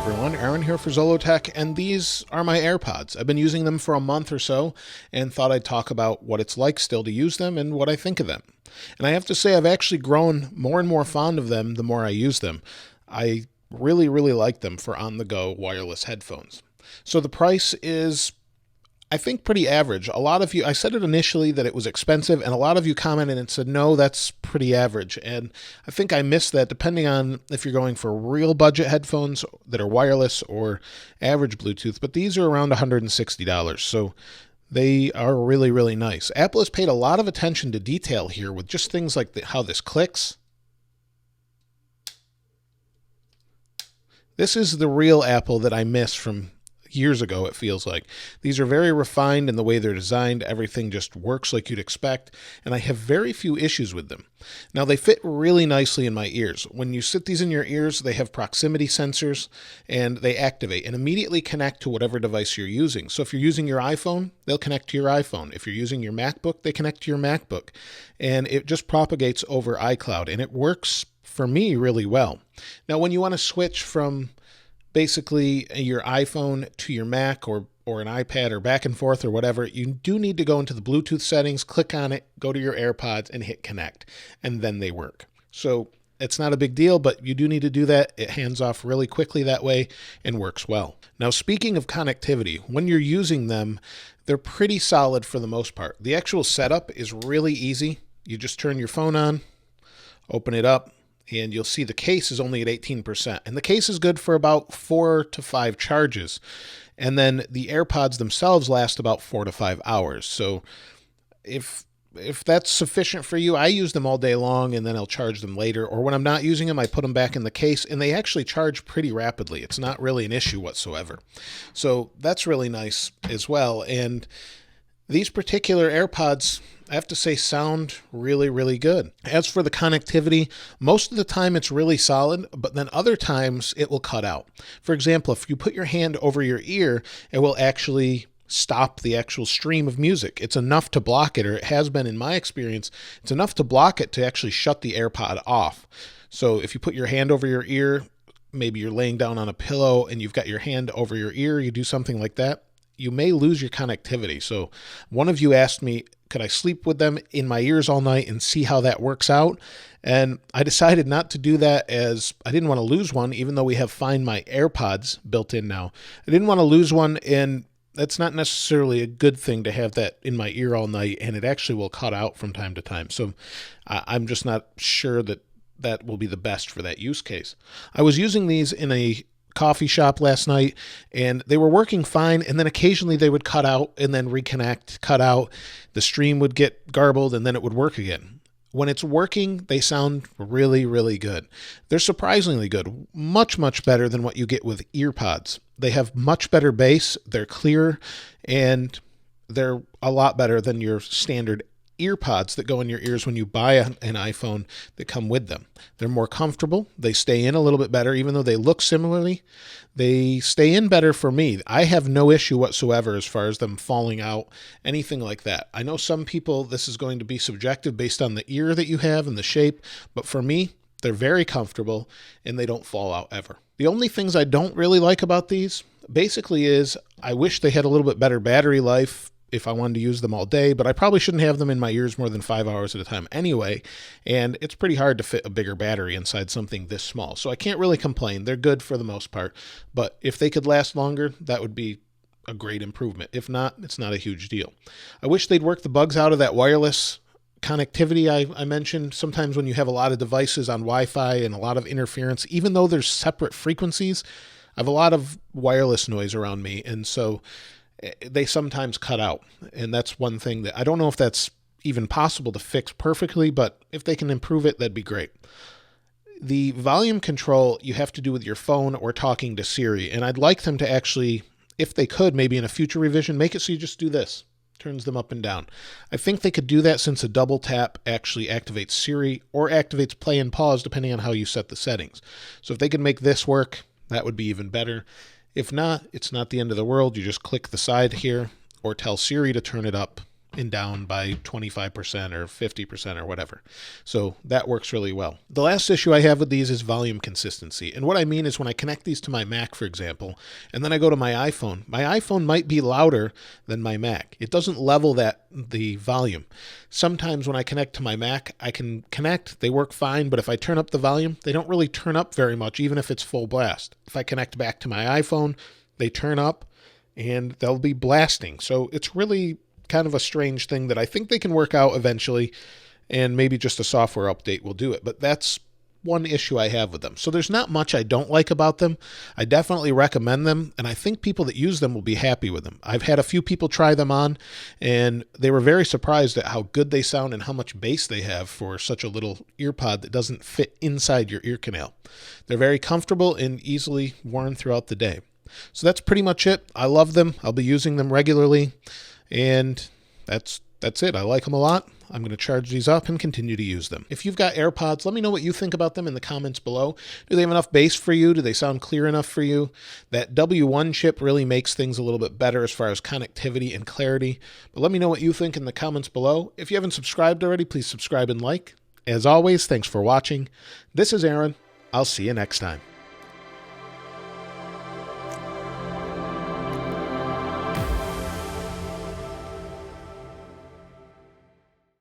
everyone, Aaron here for Zolotech, and these are my AirPods. I've been using them for a month or so and thought I'd talk about what it's like still to use them and what I think of them. And I have to say I've actually grown more and more fond of them the more I use them. I really, really like them for on-the-go wireless headphones. So the price is, I think, pretty average. A lot of you, I said it initially that it was expensive, and a lot of you commented and said, no, that's pretty average. And I think I missed that depending on if you're going for real budget headphones that are wireless or average Bluetooth. But these are around $160. So they are really, really nice. Apple has paid a lot of attention to detail here with just things like how this clicks. This is the real Apple that I miss from years ago, it feels like. These are very refined in the way they're designed. Everything just works like you'd expect, and I have very few issues with them. Now, they fit really nicely in my ears. When you sit these in your ears, they have proximity sensors, and they activate and immediately connect to whatever device you're using. So if you're using your iPhone, they'll connect to your iPhone. If you're using your MacBook, they connect to your MacBook. And it just propagates over iCloud, and it works, for me, really well. Now, when you want to switch from basically your iPhone to your Mac or an iPad or back and forth or whatever, you do need to go into the Bluetooth settings, click on it, go to your AirPods and hit connect, and then they work. So it's not a big deal, but you do need to do that. It hands off really quickly that way and works well. Now, speaking of connectivity, when you're using them, they're pretty solid for the most part. The actual setup is really easy. You just turn your phone on, open it up, and you'll see the case is only at 18%. And the case is good for about 4 to 5 charges. And then the AirPods themselves last about 4 to 5 hours. So if that's sufficient for you, I use them all day long and then I'll charge them later. Or when I'm not using them, I put them back in the case and they actually charge pretty rapidly. It's not really an issue whatsoever. So that's really nice as well. And these particular AirPods, I have to say, sound really, really good. As for the connectivity, most of the time it's really solid, but then other times it will cut out. For example, if you put your hand over your ear, it will actually stop the actual stream of music. It's enough to block it, or it has been in my experience, it's enough to block it to actually shut the AirPod off. So if you put your hand over your ear, maybe you're laying down on a pillow and you've got your hand over your ear, you do something like that, you may lose your connectivity. So one of you asked me, could I sleep with them in my ears all night and see how that works out? And I decided not to do that, as I didn't want to lose one, even though we have Find My AirPods built in now. I didn't want to lose one, and that's not necessarily a good thing to have that in my ear all night, and it actually will cut out from time to time. So I'm just not sure that that will be the best for that use case. I was using these in a coffee shop last night and they were working fine, and then occasionally they would cut out and then reconnect, cut out, the stream would get garbled and then it would work again. When it's working, they sound really, really good. They're surprisingly good, much, much better than what you get with EarPods. They have much better bass, they're clear, and they're a lot better than your standard EarPods that go in your ears when you buy an iPhone that come with them. They're more comfortable. They stay in a little bit better, even though they look similarly. They stay in better for me. I have no issue whatsoever as far as them falling out, anything like that. I know some people, this is going to be subjective based on the ear that you have and the shape, but for me, they're very comfortable and they don't fall out ever. The only things I don't really like about these basically is I wish they had a little bit better battery life if I wanted to use them all day, but I probably shouldn't have them in my ears more than 5 hours at a time anyway, and it's pretty hard to fit a bigger battery inside something this small. So I can't really complain. They're good for the most part, but if they could last longer, that would be a great improvement. If not, it's not a huge deal. I wish they'd work the bugs out of that wireless connectivity I mentioned. Sometimes when you have a lot of devices on Wi-Fi and a lot of interference, even though there's separate frequencies, I have a lot of wireless noise around me, and so they sometimes cut out. And that's one thing that I don't know if that's even possible to fix perfectly, but if they can improve it, that'd be great. The volume control you have to do with your phone or talking to Siri, and I'd like them to actually, if they could, maybe in a future revision, make it so you just do this. Turns them up and down. I think they could do that since a double tap actually activates Siri or activates play and pause depending on how you set the settings. So if they could make this work, that would be even better. If not, it's not the end of the world. You just click the side here or tell Siri to turn it up and down by 25% or 50% or whatever. So that works really well. The last issue I have with these is volume consistency. And what I mean is when I connect these to my Mac, for example, and then I go to my iPhone might be louder than my Mac. It doesn't level the volume. Sometimes when I connect to my Mac, I can connect, they work fine, but if I turn up the volume, they don't really turn up very much, even if it's full blast. If I connect back to my iPhone, they turn up and they'll be blasting. So it's really kind of a strange thing that I think they can work out eventually, and maybe just a software update will do it. But that's one issue I have with them. So there's not much I don't like about them. I definitely recommend them, and I think people that use them will be happy with them. I've had a few people try them on, and they were very surprised at how good they sound and how much bass they have for such a little earpod that doesn't fit inside your ear canal. They're very comfortable and easily worn throughout the day. So that's pretty much it. I love them. I'll be using them regularly. And that's it. I like them a lot. I'm going to charge these up and continue to use them. If you've got AirPods, let me know what you think about them in the comments below. Do they have enough bass for you? Do they sound clear enough for you? That W1 chip really makes things a little bit better as far as connectivity and clarity. But let me know what you think in the comments below. If you haven't subscribed already, please subscribe and like. As always, thanks for watching. This is Aaron. I'll see you next time.